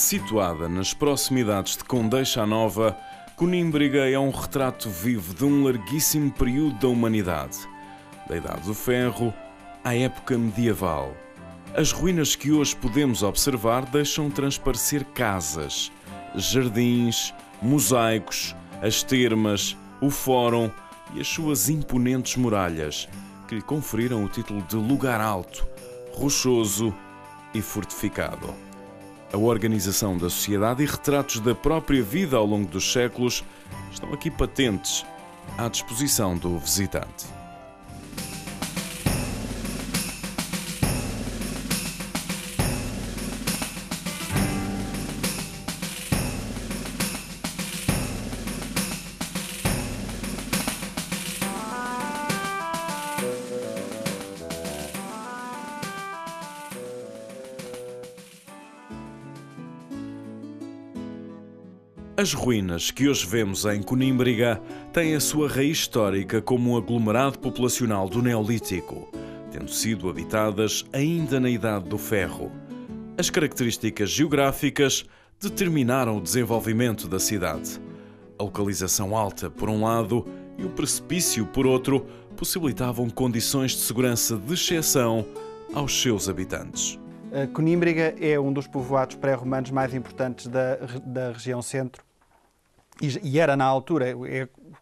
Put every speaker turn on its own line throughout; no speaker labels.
Situada nas proximidades de Condeixa Nova, Conímbriga é um retrato vivo de um larguíssimo período da humanidade, da Idade do Ferro à época medieval. As ruínas que hoje podemos observar deixam transparecer casas, jardins, mosaicos, as termas, o fórum e as suas imponentes muralhas, que lhe conferiram o título de lugar alto, rochoso e fortificado. A organização da sociedade e retratos da própria vida ao longo dos séculos estão aqui patentes, à disposição do visitante. As ruínas que hoje vemos em Conímbriga têm a sua raiz histórica como um aglomerado populacional do Neolítico, tendo sido habitadas ainda na Idade do Ferro. As características geográficas determinaram o desenvolvimento da cidade. A localização alta, por um lado, e o precipício, por outro, possibilitavam condições de segurança de exceção aos seus habitantes.
Conímbriga é um dos povoados pré-romanos mais importantes da região centro e era na altura,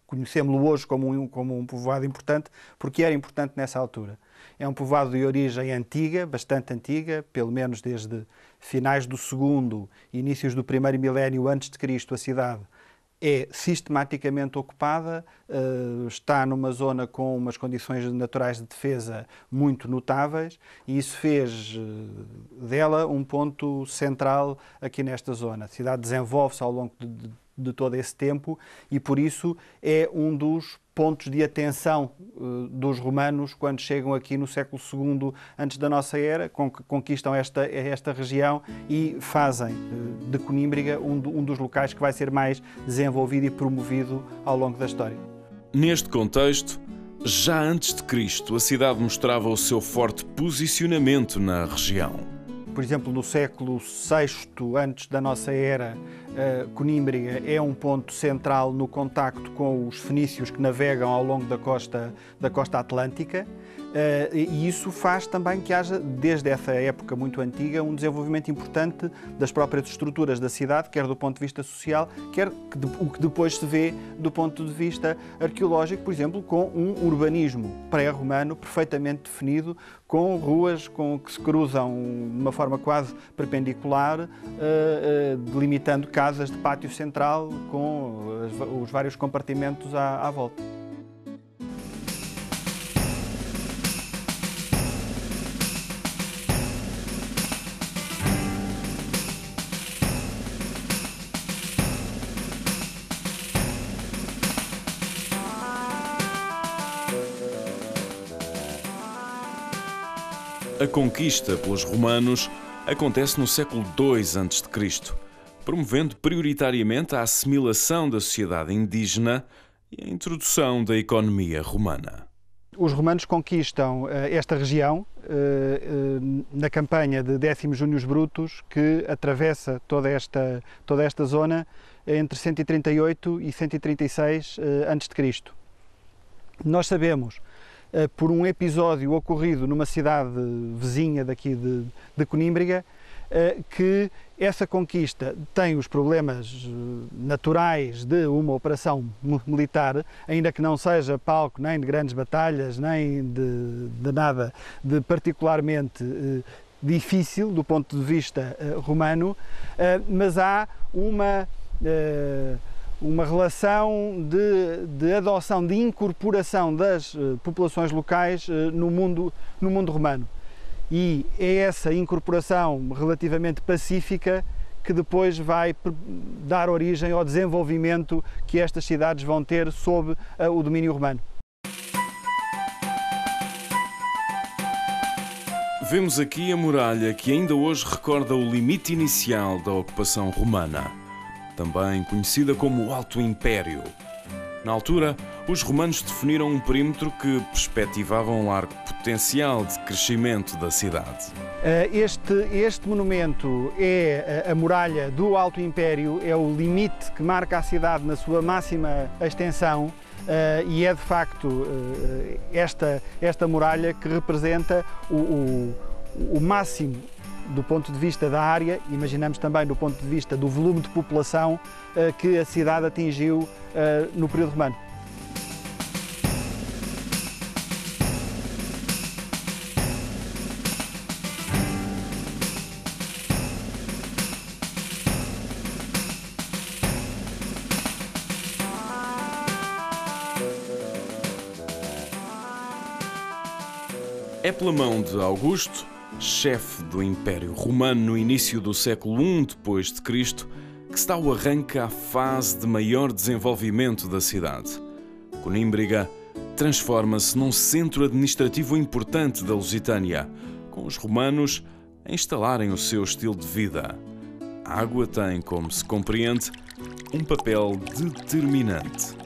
conhecemos-lo hoje como um povoado importante, porque era importante nessa altura. É um povoado de origem antiga, bastante antiga, pelo menos desde finais do segundo, inícios do primeiro milénio antes de Cristo, a cidade é sistematicamente ocupada, está numa zona com umas condições naturais de defesa muito notáveis e isso fez dela um ponto central aqui nesta zona. A cidade desenvolve-se ao longo de todo esse tempo e por isso é um dos pontos de atenção dos romanos quando chegam aqui no século II antes da nossa era, conquistam esta região e fazem de Conímbriga um dos locais que vai ser mais desenvolvido e promovido ao longo da história.
Neste contexto, já antes de Cristo, a cidade mostrava o seu forte posicionamento na região.
Por exemplo, no século VI antes da nossa era, Conímbriga é um ponto central no contacto com os fenícios que navegam ao longo da costa atlântica e isso faz também que haja, desde essa época muito antiga, um desenvolvimento importante das próprias estruturas da cidade, quer do ponto de vista social, quer o que depois se vê do ponto de vista arqueológico, por exemplo, com um urbanismo pré-romano perfeitamente definido, com ruas que se cruzam de uma forma quase perpendicular, delimitando casas de pátio central com os vários compartimentos à volta.
A conquista pelos romanos acontece no século II a.C., promovendo prioritariamente a assimilação da sociedade indígena e a introdução da economia romana.
Os romanos conquistam esta região na campanha de Décimo Június Brutus, que atravessa toda esta zona entre 138 e 136 a.C. Nós sabemos, por um episódio ocorrido numa cidade vizinha daqui de Conímbriga, que essa conquista tem os problemas naturais de uma operação militar, ainda que não seja palco nem de grandes batalhas, nem de nada de particularmente difícil do ponto de vista romano, mas há uma relação de adoção, de incorporação das populações locais no mundo romano. E é essa incorporação relativamente pacífica que depois vai dar origem ao desenvolvimento que estas cidades vão ter sob o domínio romano.
Vemos aqui a muralha que ainda hoje recorda o limite inicial da ocupação romana, também conhecida como o Alto Império. Na altura, os romanos definiram um perímetro que perspectivava um largo potente potencial de crescimento da cidade.
Este monumento é a muralha do Alto Império, é o limite que marca a cidade na sua máxima extensão e é de facto esta muralha que representa o máximo do ponto de vista da área, imaginamos também do ponto de vista do volume de população que a cidade atingiu no período romano.
É pela mão de Augusto, chefe do Império Romano no início do século I d.C., que se dá o arranque à fase de maior desenvolvimento da cidade. Conímbriga transforma-se num centro administrativo importante da Lusitânia, com os romanos a instalarem o seu estilo de vida. A água tem, como se compreende, um papel determinante.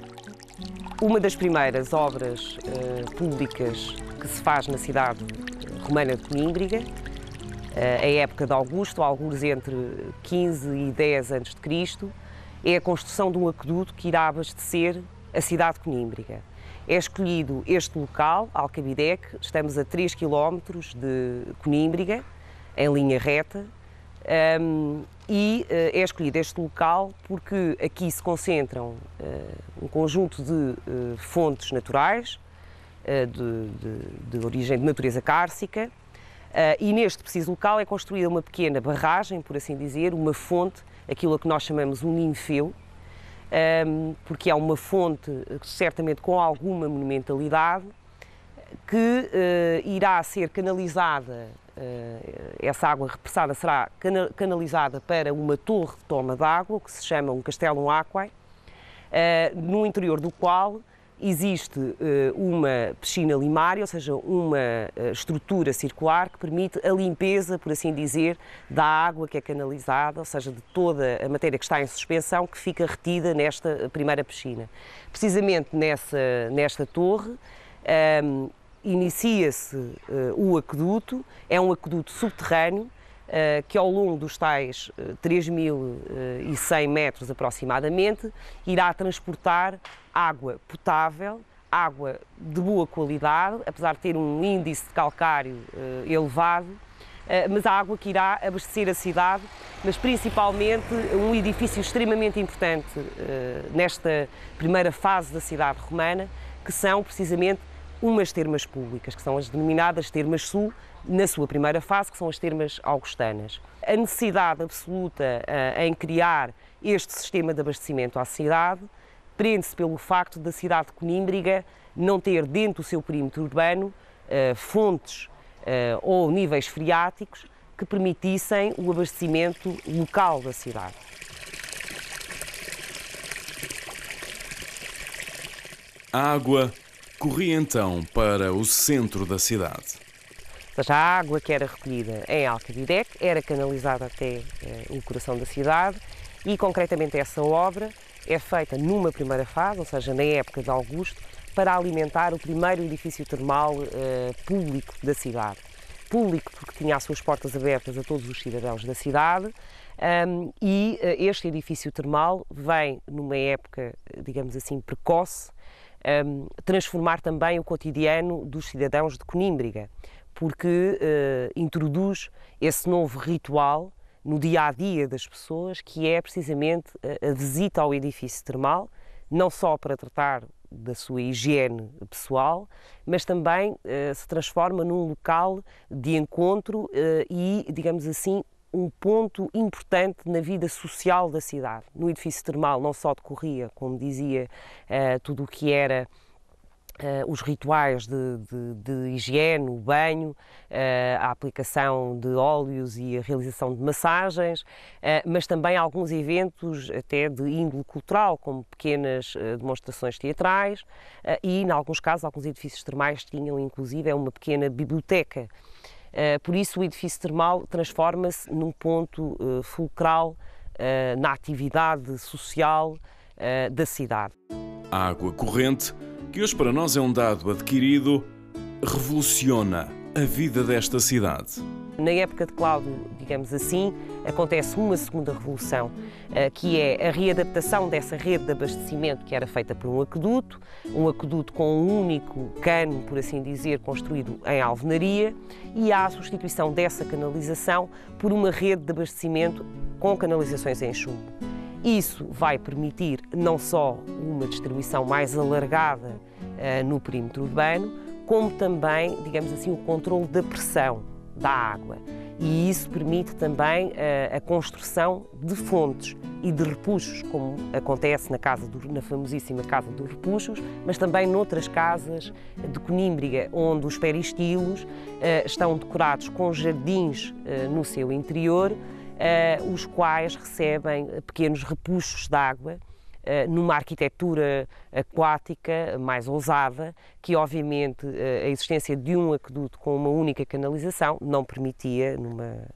Uma das primeiras obras públicas que se faz na cidade romana de Conímbriga, a época de Augusto, alguns entre 15 e 10 a.C., é a construção de um aqueduto que irá abastecer a cidade de Conímbriga. É escolhido este local, Alcabidec, estamos a 3 km de Conímbriga, em linha reta, e é escolhido este local porque aqui se concentram um conjunto de fontes naturais, de origem de natureza cárcica, e neste preciso local é construída uma pequena barragem, por assim dizer, uma fonte, aquilo a que nós chamamos um ninfeu, porque é uma fonte certamente com alguma monumentalidade, que irá ser canalizada, essa água repressada será canalizada para uma torre de toma de água, que se chama um castellum aquae, no interior do qual existe uma piscina limária, ou seja, uma estrutura circular que permite a limpeza, por assim dizer, da água que é canalizada, ou seja, de toda a matéria que está em suspensão, que fica retida nesta primeira piscina. Precisamente nesta torre inicia-se o aqueduto, é um aqueduto subterrâneo, que ao longo dos tais 3.100 metros aproximadamente, irá transportar água potável, água de boa qualidade, apesar de ter um índice de calcário elevado, mas a água que irá abastecer a cidade, mas principalmente um edifício extremamente importante nesta primeira fase da cidade romana, que são precisamente umas termas públicas, que são as denominadas Termas Sul, na sua primeira fase, que são as termas augustanas. A necessidade absoluta em criar este sistema de abastecimento à cidade prende-se pelo facto da cidade de Conímbriga não ter dentro do seu perímetro urbano fontes ou níveis freáticos que permitissem o abastecimento local da cidade.
A água corria então para o centro da cidade.
Ou seja, a água que era recolhida em Alcabidec era canalizada até o coração da cidade e, concretamente, essa obra é feita numa primeira fase, ou seja, na época de Augusto, para alimentar o primeiro edifício termal público da cidade. Público porque tinha as suas portas abertas a todos os cidadãos da cidade e este edifício termal vem, numa época, digamos assim, precoce, transformar também o cotidiano dos cidadãos de Conímbriga, porque introduz esse novo ritual no dia-a-dia das pessoas, que é precisamente a visita ao edifício termal, não só para tratar da sua higiene pessoal, mas também se transforma num local de encontro e, digamos assim, um ponto importante na vida social da cidade. No edifício termal não só decorria, como dizia, tudo o que era os rituais de higiene, o banho, a aplicação de óleos e a realização de massagens, mas também alguns eventos até de índole cultural, como pequenas demonstrações teatrais e, em alguns casos, alguns edifícios termais tinham inclusive uma pequena biblioteca. Por isso o edifício termal transforma-se num ponto fulcral na atividade social da cidade.
A água corrente, que hoje para nós é um dado adquirido, revoluciona a vida desta cidade?
Na época de Cláudio, digamos assim, acontece uma segunda revolução, que é a readaptação dessa rede de abastecimento que era feita por um aqueduto com um único cano, por assim dizer, construído em alvenaria, e há a substituição dessa canalização por uma rede de abastecimento com canalizações em chumbo. Isso vai permitir não só uma distribuição mais alargada no perímetro urbano, como também, digamos assim, o controle da pressão da água. E isso permite também a construção de fontes e de repuxos, como acontece na famosíssima Casa dos Repuxos, mas também noutras casas de Conímbriga, onde os peristilos estão decorados com jardins no seu interior, os quais recebem pequenos repuxos de água, numa arquitetura aquática mais ousada, que obviamente a existência de um aqueduto com uma única canalização não permitia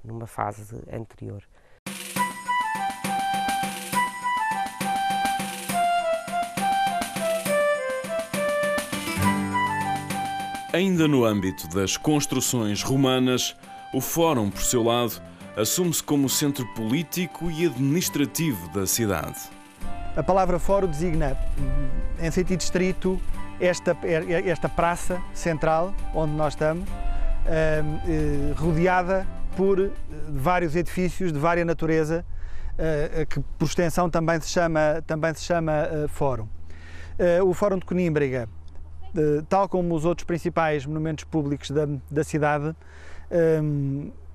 numa fase anterior.
Ainda no âmbito das construções romanas, o Fórum, por seu lado, assume-se como centro político e administrativo da cidade.
A palavra fórum designa, em sentido estrito, esta praça central onde nós estamos, rodeada por vários edifícios de vária natureza, que por extensão também se chama fórum. O Fórum de Conímbriga, tal como os outros principais monumentos públicos da cidade,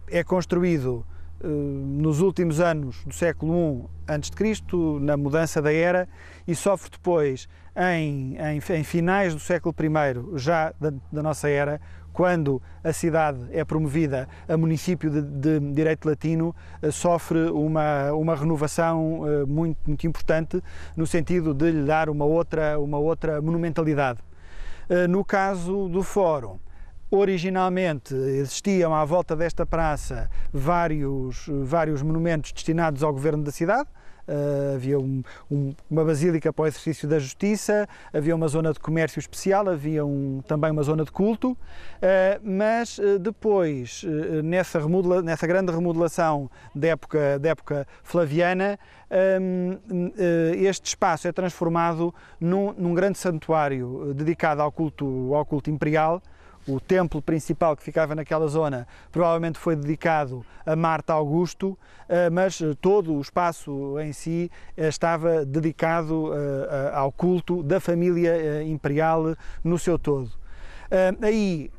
é construído nos últimos anos do século I a.C., na mudança da era, e sofre depois, em finais do século I, já da nossa era, quando a cidade é promovida a município de direito latino, sofre uma renovação muito importante, no sentido de lhe dar uma outra monumentalidade. No caso do Fórum, originalmente existiam à volta desta praça vários monumentos destinados ao governo da cidade. Havia uma basílica para o exercício da justiça, havia uma zona de comércio especial, havia também uma zona de culto, mas depois, nessa grande remodelação da época flaviana, este espaço é transformado num grande santuário dedicado ao culto imperial. O templo principal que ficava naquela zona provavelmente foi dedicado a Marta Augusto, mas todo o espaço em si estava dedicado ao culto da família imperial no seu todo. Aí,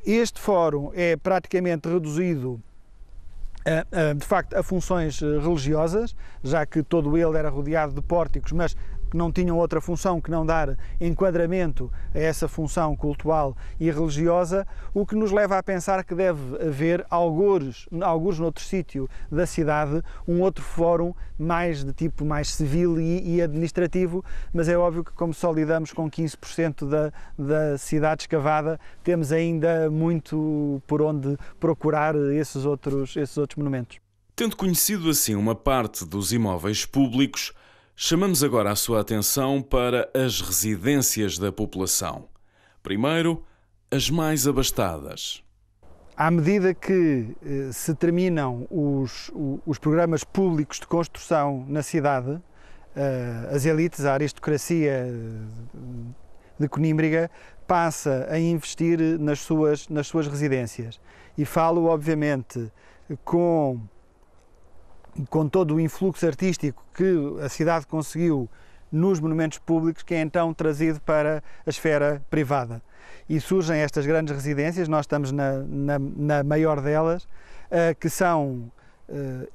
este fórum é praticamente reduzido de facto a funções religiosas, já que todo ele era rodeado de pórticos, mas que não tinham outra função que não dar enquadramento a essa função cultural e religiosa, o que nos leva a pensar que deve haver, algures noutro sítio da cidade, um outro fórum mais de tipo mais civil e administrativo, mas é óbvio que, como só lidamos com 15% da cidade escavada, temos ainda muito por onde procurar esses outros monumentos.
Tendo conhecido assim uma parte dos imóveis públicos, chamamos agora a sua atenção para as residências da população. Primeiro, as mais abastadas.
À medida que se terminam os programas públicos de construção na cidade, as elites, a aristocracia de Conímbriga passa a investir nas suas residências. E falo, obviamente, com todo o influxo artístico que a cidade conseguiu nos monumentos públicos, que é então trazido para a esfera privada. E surgem estas grandes residências, nós estamos na maior delas, que são,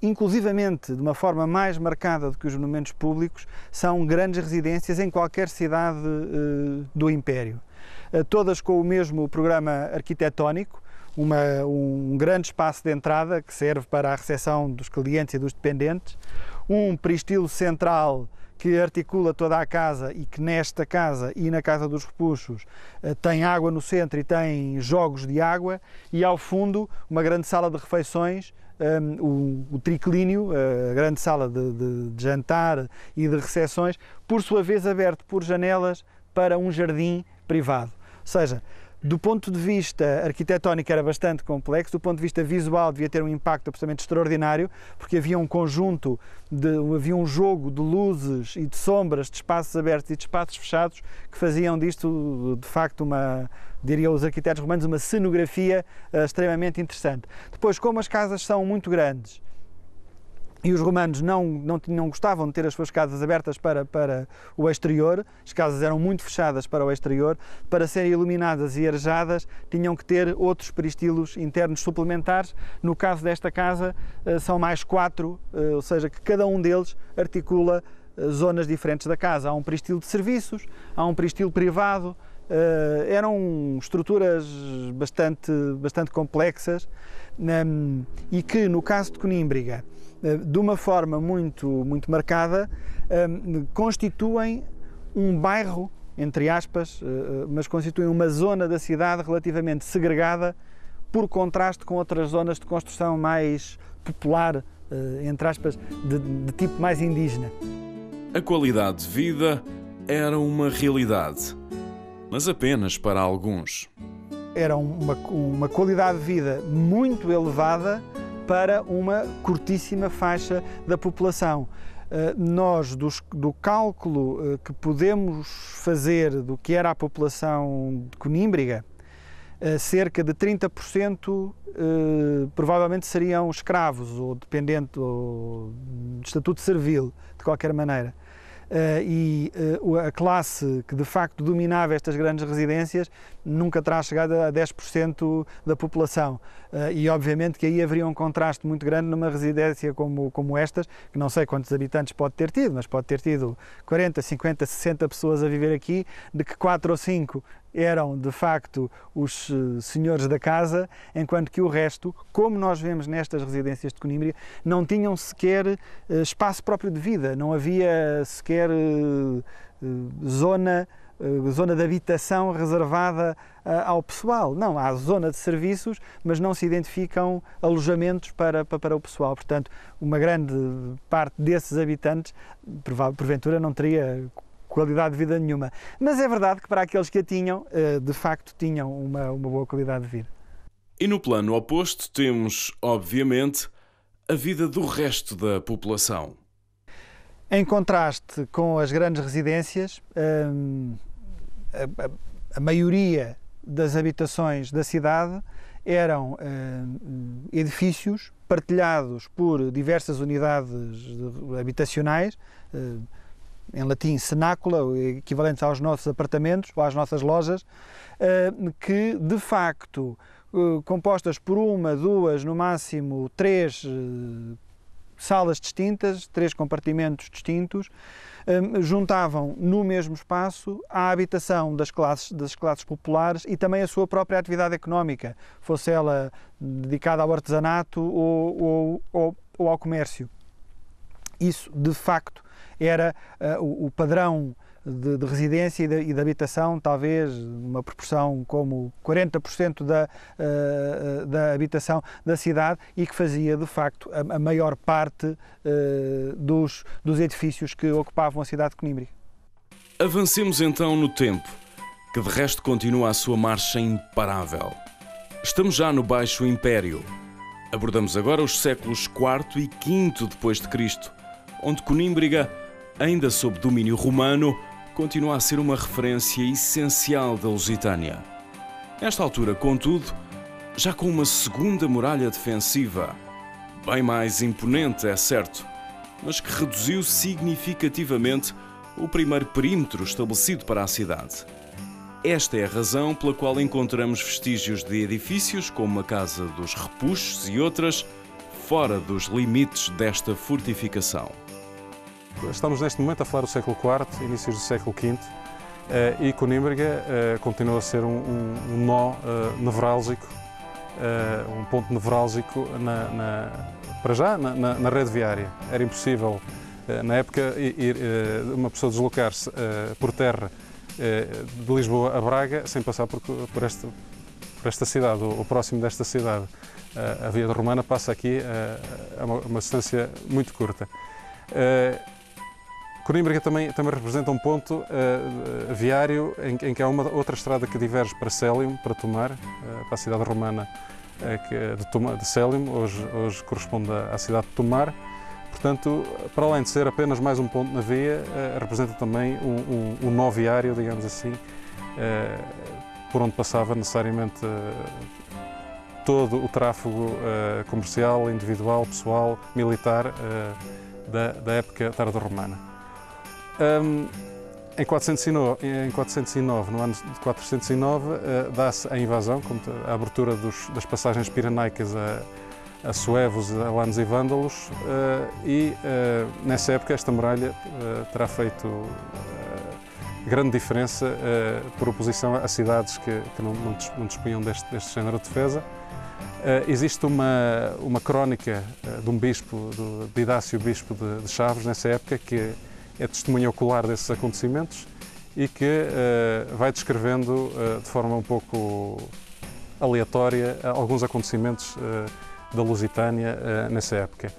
inclusivamente, de uma forma mais marcada do que os monumentos públicos, são grandes residências em qualquer cidade do Império. Todas com o mesmo programa arquitetónico, um grande espaço de entrada que serve para a recepção dos clientes e dos dependentes, um peristilo central que articula toda a casa e que nesta casa e na Casa dos Repuxos tem água no centro e tem jogos de água, e ao fundo uma grande sala de refeições, o triclínio, a grande sala de jantar e de recepções, por sua vez aberto por janelas para um jardim privado. Ou seja, Do ponto de vista arquitetónico era bastante complexo, do ponto de vista visual devia ter um impacto absolutamente extraordinário, porque havia um conjunto, havia um jogo de luzes e de sombras, de espaços abertos e de espaços fechados, que faziam disto, de facto, diriam os arquitetos romanos, uma cenografia extremamente interessante. Depois, como as casas são muito grandes, e os romanos não gostavam de ter as suas casas abertas para o exterior, as casas eram muito fechadas para o exterior, para serem iluminadas e arejadas tinham que ter outros peristilos internos suplementares. No caso desta casa são mais 4, ou seja, que cada um deles articula zonas diferentes da casa. Há um peristilo de serviços, há um peristilo privado, eram estruturas bastante complexas e que, no caso de Conímbriga, de uma forma muito marcada, constituem um bairro, entre aspas, mas constituem uma zona da cidade relativamente segregada, por contraste com outras zonas de construção mais popular, entre aspas, de tipo mais indígena.
A qualidade de vida era uma realidade, mas apenas para alguns.
Era uma qualidade de vida muito elevada para uma curtíssima faixa da população. Nós, do cálculo que podemos fazer do que era a população de Conímbriga, cerca de 30% provavelmente seriam escravos ou dependentes ou de estatuto servil, de qualquer maneira. A classe que de facto dominava estas grandes residências nunca terá chegado a 10% da população. E obviamente que aí haveria um contraste muito grande numa residência como estas, que não sei quantos habitantes pode ter tido, mas pode ter tido 40, 50, 60 pessoas a viver aqui, de que 4 ou 5 eram de facto os senhores da casa, enquanto que o resto, como nós vemos nestas residências de Conímbriga, não tinham sequer espaço próprio de vida, não havia sequer zona de habitação reservada ao pessoal. Não, há zona de serviços, mas não se identificam alojamentos para o pessoal. Portanto, uma grande parte desses habitantes, porventura, não teria qualidade de vida nenhuma. Mas é verdade que para aqueles que a tinham, de facto, tinham uma boa qualidade de vida.
E no plano oposto temos, obviamente, a vida do resto da população.
Em contraste com as grandes residências, a maioria das habitações da cidade eram edifícios partilhados por diversas unidades habitacionais, em latim cenácula, equivalentes aos nossos apartamentos ou às nossas lojas, que de facto, compostas por 1, 2, no máximo 3 salas distintas, 3 compartimentos distintos, juntavam no mesmo espaço a habitação das classes populares e também a sua própria atividade económica, fosse ela dedicada ao artesanato ou ao comércio. Isso, de facto, era o padrão de residência e de habitação, talvez uma proporção como 40% da habitação da cidade, e que fazia, de facto, a maior parte dos edifícios que ocupavam a cidade de Conímbriga.
Avancemos então no tempo, que de resto continua a sua marcha imparável. Estamos já no Baixo Império. Abordamos agora os séculos IV e V depois de Cristo, onde Conímbriga, ainda sob domínio romano, continua a ser uma referência essencial da Lusitânia. Nesta altura, contudo, já com uma segunda muralha defensiva, bem mais imponente, é certo, mas que reduziu significativamente o primeiro perímetro estabelecido para a cidade. Esta é a razão pela qual encontramos vestígios de edifícios como a Casa dos Repuxos e outras, fora dos limites desta fortificação.
Estamos neste momento a falar do século IV, inícios do século V, e Conímbriga continua a ser um nó nevrálgico, um ponto nevrálgico para já na rede viária. Era impossível, na época, uma pessoa deslocar-se por terra de Lisboa a Braga sem passar por esta cidade, ou próximo desta cidade. A via romana passa aqui a uma distância muito curta. Conímbriga também representa um ponto viário em que há uma outra estrada que diverge para Célium, para Tomar, para a cidade romana de Célium, hoje corresponde à cidade de Tomar. Portanto, para além de ser apenas mais um ponto na via, representa também um nó viário, digamos assim, por onde passava necessariamente todo o tráfego comercial, individual, pessoal, militar da época tardo-romana. Em 409, no ano de 409, dá-se a invasão, a abertura das passagens piranaicas a suevos, alanos e vândalos, e nessa época esta muralha terá feito grande diferença por oposição a cidades que não dispunham deste género de defesa. Existe uma crónica de um bispo, de Idácio, bispo de Chaves, nessa época, que é testemunha ocular desses acontecimentos e que vai descrevendo de forma um pouco aleatória alguns acontecimentos da Lusitânia nessa época.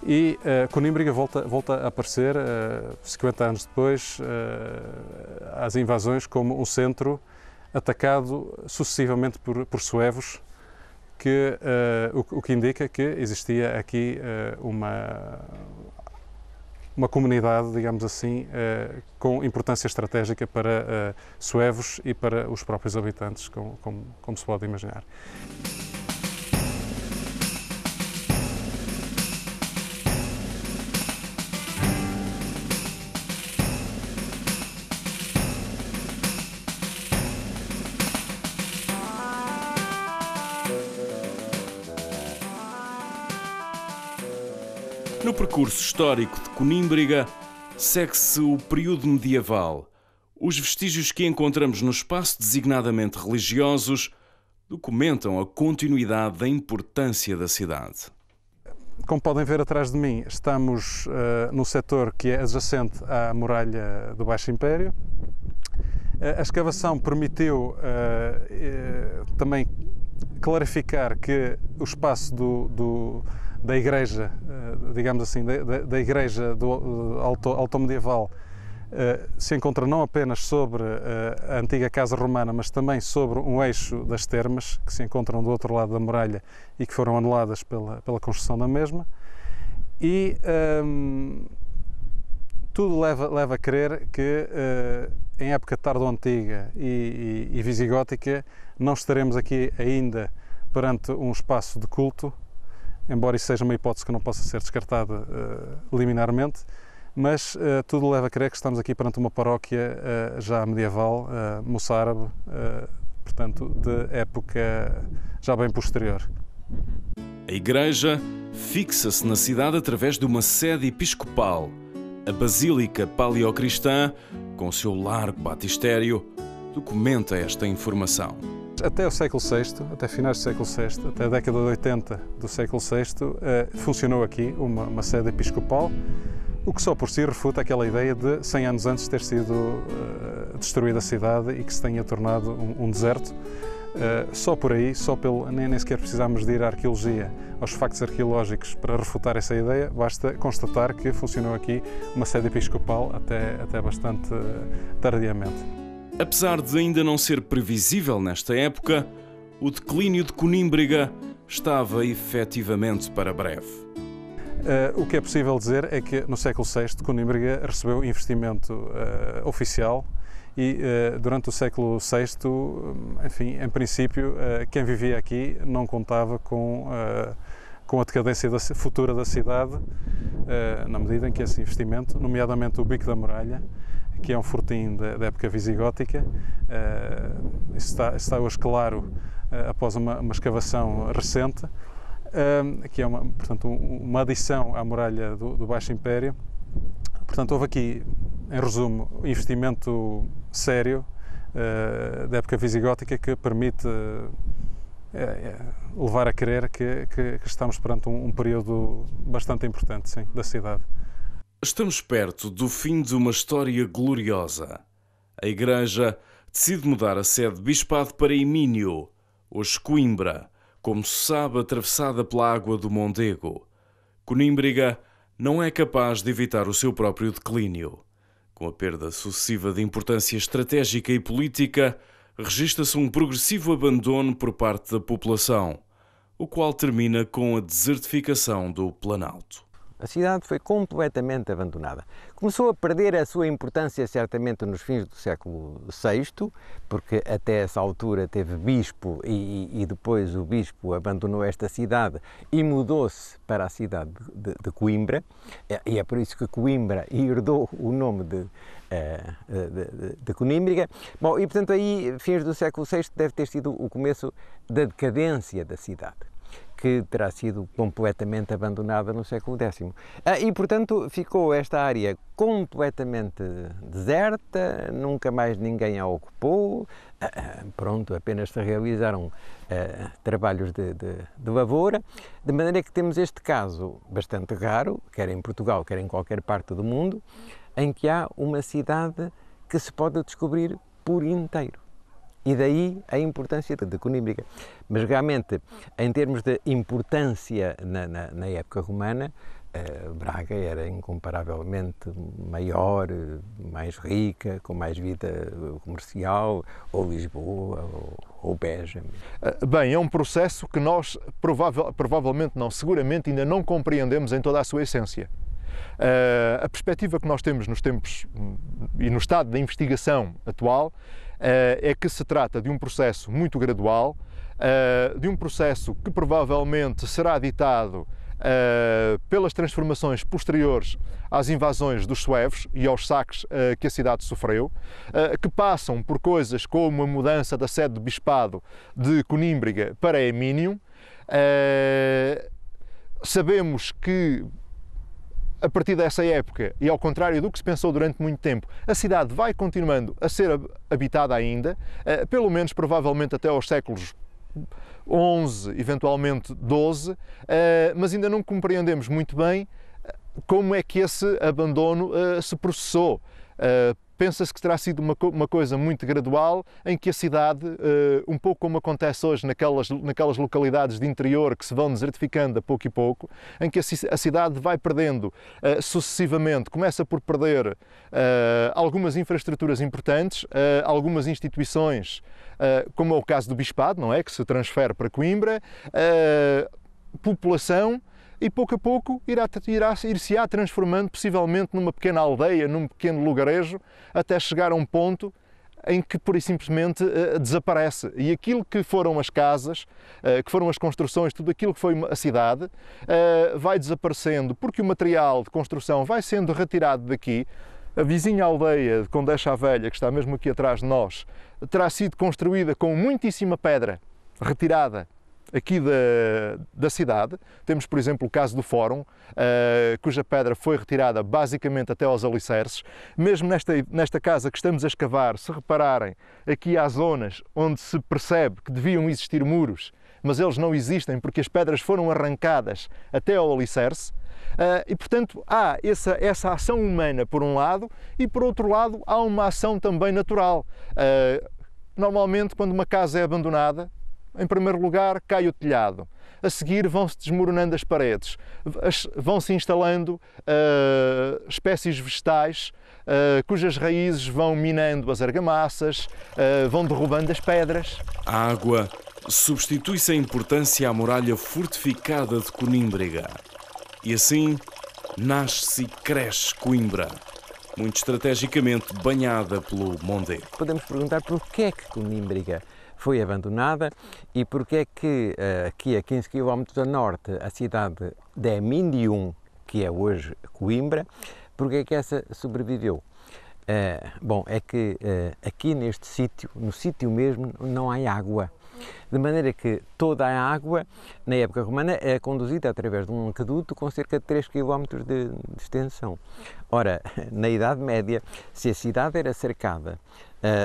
E Conímbriga volta a aparecer, 50 anos depois, às invasões, como um centro atacado sucessivamente por suevos, o que indica que existia aqui uma comunidade, digamos assim, com importância estratégica para suevos e para os próprios habitantes, como se pode imaginar.
No percurso histórico de Conímbriga, segue-se o período medieval. Os vestígios que encontramos no espaço designadamente religiosos documentam a continuidade da importância da cidade.
Como podem ver atrás de mim, estamos no setor que é adjacente à muralha do Baixo Império. A escavação permitiu também clarificar que o espaço da igreja, digamos assim, da igreja do alto-medieval se encontra não apenas sobre a antiga casa romana, mas também sobre um eixo das termas, que se encontram do outro lado da muralha e que foram anuladas pela construção da mesma. E tudo leva a crer que em época tardo-antiga e visigótica não estaremos aqui ainda perante um espaço de culto, embora isso seja uma hipótese que não possa ser descartada liminarmente, mas tudo leva a crer que estamos aqui perante uma paróquia já medieval, moçárabe, portanto, de época já bem posterior.
A igreja fixa-se na cidade através de uma sede episcopal. A Basílica Paleocristã, com o seu largo batistério, documenta esta informação.
Até o século VI, até finais do século VI, até a década de 80 do século VI, funcionou aqui uma sede episcopal, o que só por si refuta aquela ideia de 100 anos antes ter sido destruída a cidade e que se tenha tornado um deserto. Só por aí, nem sequer precisamos de ir à arqueologia, aos factos arqueológicos para refutar essa ideia, basta constatar que funcionou aqui uma sede episcopal até bastante tardiamente.
Apesar de ainda não ser previsível nesta época, o declínio de Conímbriga estava efetivamente para breve.
O que é possível dizer é que no século VI Conímbriga recebeu investimento oficial e durante o século VI, enfim, em princípio, quem vivia aqui não contava com a decadência futura da cidade, na medida em que esse investimento, nomeadamente o Bico da Muralha, que é um fortim da época visigótica, está hoje claro após uma escavação recente, que é portanto, uma adição à muralha do Baixo Império. Portanto, houve aqui, em resumo, investimento sério da época visigótica que permite levar a crer que estamos perante um período bastante importante, sim, da cidade.
Estamos perto do fim de uma história gloriosa. A Igreja decide mudar a sede de bispado para Emínio, hoje Coimbra, como se sabe, atravessada pela água do Mondego. Conímbriga não é capaz de evitar o seu próprio declínio. Com a perda sucessiva de importância estratégica e política, registra-se um progressivo abandono por parte da população, o qual termina com a desertificação do Planalto.
A cidade foi completamente abandonada. Começou a perder a sua importância certamente nos fins do século VI, porque até essa altura teve bispo e depois o bispo abandonou esta cidade e mudou-se para a cidade de Coimbra, e é por isso que Coimbra herdou o nome de Conímbriga. Bom, e portanto aí, fins do século VI, deve ter sido o começo da decadência da cidade, que terá sido completamente abandonada no século X. E, portanto, ficou esta área completamente deserta, nunca mais ninguém a ocupou, pronto, apenas se realizaram trabalhos de lavoura, de maneira que temos este caso bastante raro, quer em Portugal, quer em qualquer parte do mundo, em que há uma cidade que se pode descobrir por inteiro. E daí a importância de Conímbriga. Mas realmente, em termos de importância na época romana, Braga era incomparavelmente maior, mais rica, com mais vida comercial, ou Lisboa, ou Beja.
Bem, é um processo que nós provavelmente não, seguramente ainda não compreendemos em toda a sua essência. A perspectiva que nós temos nos tempos e no estado da investigação atual é que se trata de um processo muito gradual, de um processo que provavelmente será ditado pelas transformações posteriores às invasões dos suevos e aos saques que a cidade sofreu, que passam por coisas como a mudança da sede do bispado de Conímbriga para Eminium. Sabemos que a partir dessa época, e ao contrário do que se pensou durante muito tempo, a cidade vai continuando a ser habitada ainda, pelo menos provavelmente até aos séculos XI, eventualmente XII, mas ainda não compreendemos muito bem como é que esse abandono se processou. Pensa-se que terá sido uma coisa muito gradual, em que a cidade, um pouco como acontece hoje naquelas localidades de interior que se vão desertificando a pouco e pouco, em que a cidade vai perdendo sucessivamente, começa por perder algumas infraestruturas importantes, algumas instituições, como é o caso do Bispado, não é? Que se transfere para Coimbra, população, e pouco a pouco ir-se-á transformando possivelmente numa pequena aldeia, num pequeno lugarejo, até chegar a um ponto em que pura e simplesmente desaparece. E aquilo que foram as casas, que foram as construções, tudo aquilo que foi a cidade, vai desaparecendo, porque o material de construção vai sendo retirado daqui. A vizinha aldeia de Condeixa a Velha, que está mesmo aqui atrás de nós, terá sido construída com muitíssima pedra retirada aqui da cidade. Temos, por exemplo, o caso do Fórum, cuja pedra foi retirada basicamente até aos alicerces. Mesmo nesta casa que estamos a escavar, se repararem, aqui há zonas onde se percebe que deviam existir muros, mas eles não existem porque as pedras foram arrancadas até ao alicerce. E, portanto, há essa ação humana por um lado e, por outro lado, há uma ação também natural. Normalmente, quando uma casa é abandonada, em primeiro lugar, cai o telhado. A seguir, vão-se desmoronando as paredes. Vão-se instalando espécies vegetais cujas raízes vão minando as argamassas, vão derrubando as pedras.
A água substitui-se em importância à muralha fortificada de Conímbriga. E assim, nasce e cresce Coimbra, muito estrategicamente banhada pelo Mondego.
Podemos perguntar porquê é que Conímbriga foi abandonada e porque é que aqui a 15 km a norte, a cidade de Eminium, que é hoje Coimbra, porque é que essa sobreviveu? Bom, é que aqui neste sítio, no sítio mesmo, não há água. De maneira que toda a água, na época romana, é conduzida através de um aqueduto com cerca de 3 km de extensão. Ora, na Idade Média, se a cidade era cercada,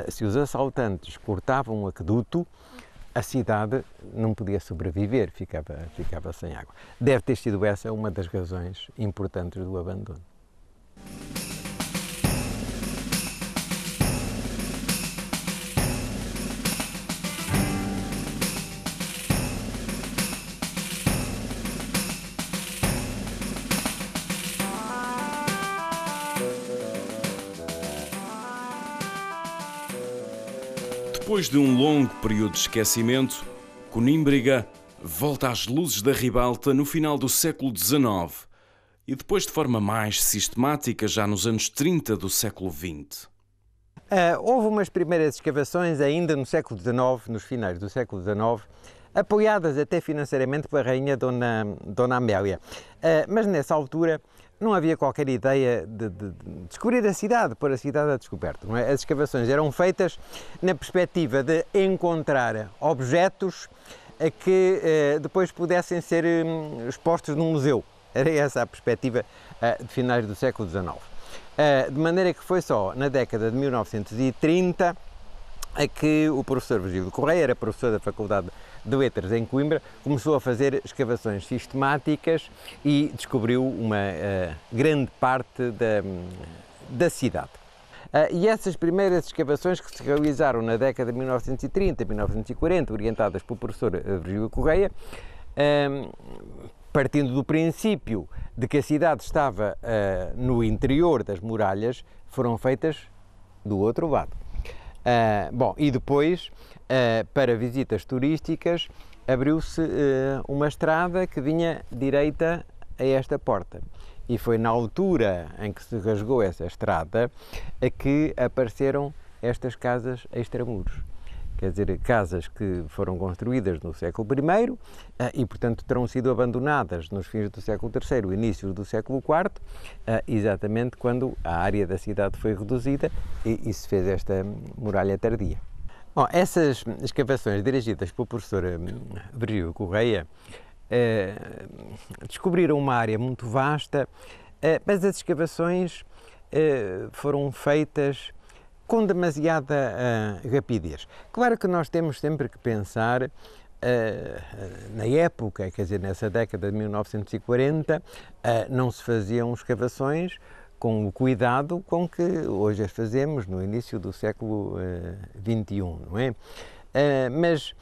se os assaltantes cortavam o aqueduto, a cidade não podia sobreviver, ficava sem água. Deve ter sido essa uma das razões importantes do abandono.
Depois de um longo período de esquecimento, Conímbriga volta às luzes da ribalta no final do século XIX e depois de forma mais sistemática já nos anos 30 do século XX.
Houve umas primeiras escavações ainda no século XIX, nos finais do século XIX, apoiadas até financeiramente pela rainha Dona Amélia. Mas nessa altura não havia qualquer ideia de descobrir a cidade, pôr a cidade a descoberto. Não é? As escavações eram feitas na perspectiva de encontrar objetos que depois pudessem ser expostos num museu. Era essa a perspectiva de finais do século XIX. De maneira que foi só na década de 1930 a que o professor Virgílio Correia, era professor da Faculdade de Letras em Coimbra, começou a fazer escavações sistemáticas e descobriu uma grande parte da cidade. E essas primeiras escavações que se realizaram na década de 1930 e 1940, orientadas pelo professor Virgílio Correia, partindo do princípio de que a cidade estava no interior das muralhas, foram feitas do outro lado. E depois, para visitas turísticas, abriu-se uma estrada que vinha direita a esta porta. E foi na altura em que se rasgou essa estrada que apareceram estas casas extramuros. Quer dizer, casas que foram construídas no século I e, portanto, terão sido abandonadas nos fins do século III, inícios do século IV, exatamente quando a área da cidade foi reduzida e se fez esta muralha tardia. Bom, essas escavações dirigidas pelo professor Virgílio Correia descobriram uma área muito vasta, mas as escavações foram feitas com demasiada rapidez. Claro que nós temos sempre que pensar na época, quer dizer, nessa década de 1940, não se faziam escavações com o cuidado com que hoje as fazemos no início do século XXI, não é? Mas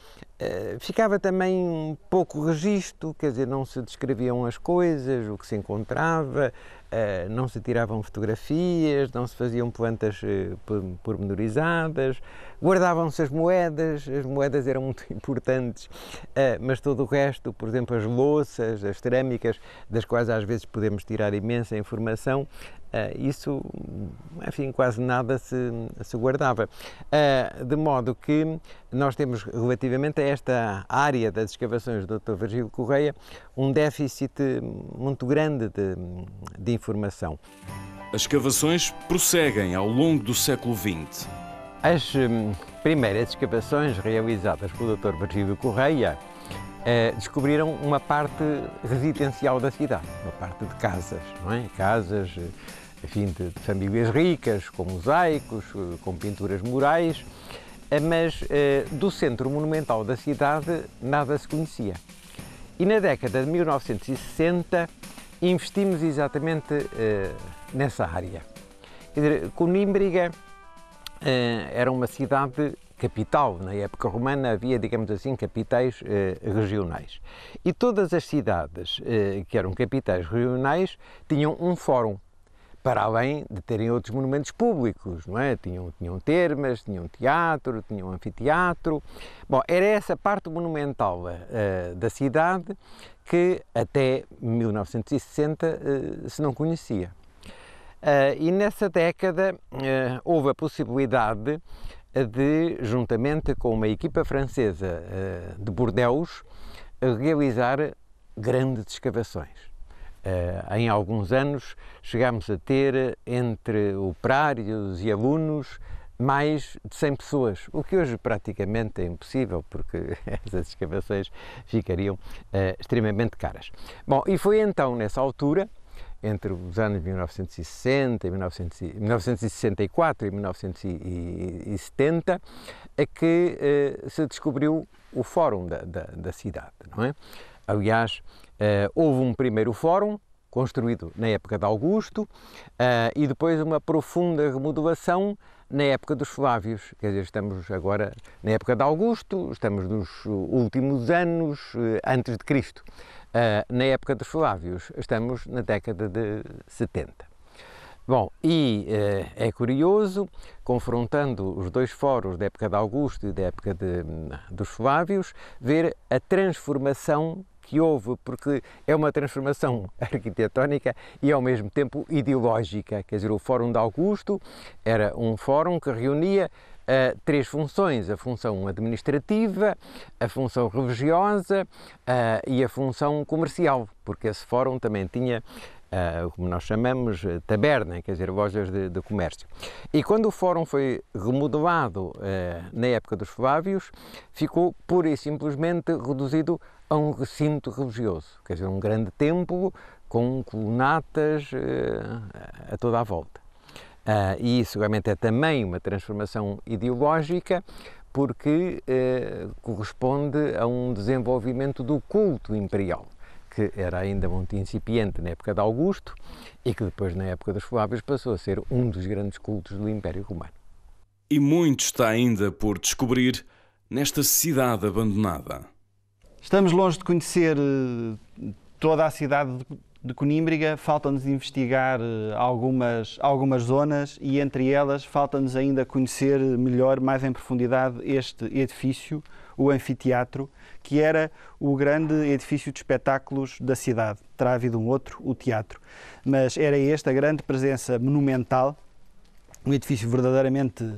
ficava também um pouco registro, quer dizer, não se descreviam as coisas, o que se encontrava, não se tiravam fotografias, não se faziam plantas pormenorizadas, guardavam-se as moedas eram muito importantes, mas todo o resto, por exemplo, as louças, as cerâmicas, das quais às vezes podemos tirar imensa informação, isso, enfim, quase nada se guardava. De modo que nós temos, relativamente a esta área das escavações do Dr. Virgílio Correia, um déficit muito grande de informação.
As escavações prosseguem ao longo do século XX.
As primeiras escavações realizadas pelo Dr. Virgílio Correia descobriram uma parte residencial da cidade, uma parte de casas, não é? Casas, enfim, de famílias ricas, com mosaicos, com pinturas murais, mas do centro monumental da cidade nada se conhecia. E na década de 1960 investimos exatamente nessa área. Quer dizer, Conímbriga era uma cidade capital. Na época romana havia, digamos assim, capitais regionais. E todas as cidades que eram capitais regionais tinham um fórum, para além de terem outros monumentos públicos, não é? Tinham termas, tinham teatro, tinham anfiteatro. Bom, era essa parte monumental da cidade que até 1960 se não conhecia. E nessa década houve a possibilidade de, juntamente com uma equipa francesa de Bordeaux, realizar grandes escavações. Em alguns anos chegámos a ter, entre operários e alunos, mais de 100 pessoas, o que hoje praticamente é impossível, porque essas escavações ficariam extremamente caras. Bom, e foi então nessa altura, entre os anos 1964 e 1970, que se descobriu o Fórum da cidade, não é? Aliás, houve um primeiro fórum, construído na época de Augusto, e depois uma profunda remodelação na época dos Flávios. Quer dizer, estamos agora na época de Augusto, estamos nos últimos anos antes de Cristo. Na época dos Flávios, estamos na década de 70. Bom, e é curioso, confrontando os dois fóruns da época de Augusto e da época dos Flávios, ver a transformação que houve, porque é uma transformação arquitetónica e ao mesmo tempo ideológica. Quer dizer, o Fórum de Augusto era um fórum que reunia três funções: a função administrativa, a função religiosa e a função comercial, porque esse fórum também tinha, como nós chamamos, taberna, quer dizer, lojas de comércio. E quando o fórum foi remodelado na época dos Flávios, ficou pura e simplesmente reduzido a um recinto religioso, quer dizer, um grande templo com colunatas a toda a volta. E isso realmente é também uma transformação ideológica, porque corresponde a um desenvolvimento do culto imperial, que era ainda muito incipiente na época de Augusto e que depois, na época dos Flávios, passou a ser um dos grandes cultos do Império Romano.
E muito está ainda por descobrir nesta cidade abandonada.
Estamos longe de conhecer toda a cidade de Conímbriga, falta-nos investigar algumas zonas e, entre elas, falta-nos ainda conhecer melhor, mais em profundidade, este edifício, o anfiteatro, que era o grande edifício de espetáculos da cidade. Terá havido um outro, o teatro. Mas era esta a grande presença monumental, um edifício verdadeiramente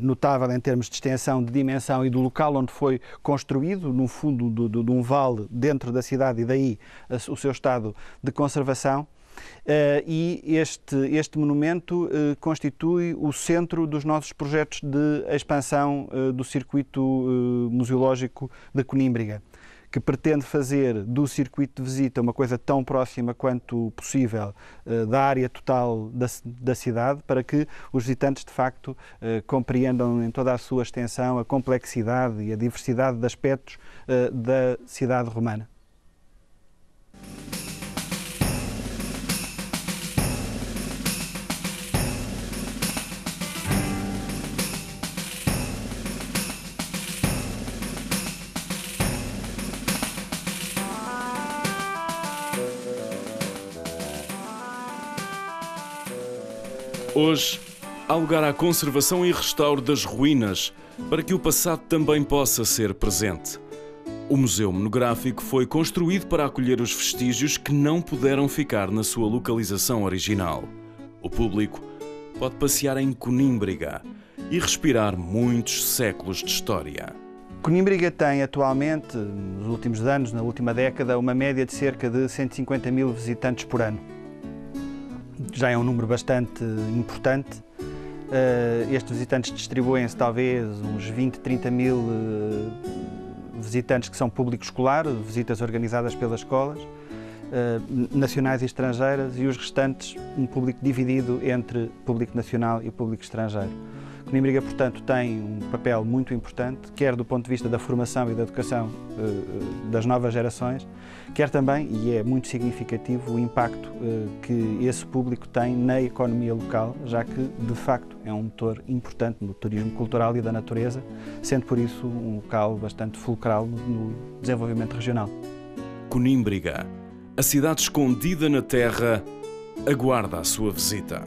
notável em termos de extensão, de dimensão e do local onde foi construído, no fundo de um vale dentro da cidade, e daí o seu estado de conservação. E este monumento constitui o centro dos nossos projetos de expansão do circuito museológico de Conímbriga, que pretende fazer do circuito de visita uma coisa tão próxima quanto possível da área total da cidade, para que os visitantes, de facto, compreendam em toda a sua extensão a complexidade e a diversidade de aspectos da cidade romana.
Hoje, há lugar à conservação e restauro das ruínas, para que o passado também possa ser presente. O Museu Monográfico foi construído para acolher os vestígios que não puderam ficar na sua localização original. O público pode passear em Conímbriga e respirar muitos séculos de história.
Conímbriga tem atualmente, nos últimos anos, na última década, uma média de cerca de 150 mil visitantes por ano. Já é um número bastante importante. Estes visitantes distribuem-se talvez uns 20, 30 mil visitantes que são público escolar, visitas organizadas pelas escolas, nacionais e estrangeiras, e os restantes um público dividido entre público nacional e público estrangeiro. Conímbriga, portanto, tem um papel muito importante, quer do ponto de vista da formação e da educação das novas gerações, quer também, e é muito significativo, o impacto que esse público tem na economia local, já que, de facto, é um motor importante no turismo cultural e da natureza, sendo por isso um local bastante fulcral no desenvolvimento regional.
Conímbriga, a cidade escondida na terra, aguarda a sua visita.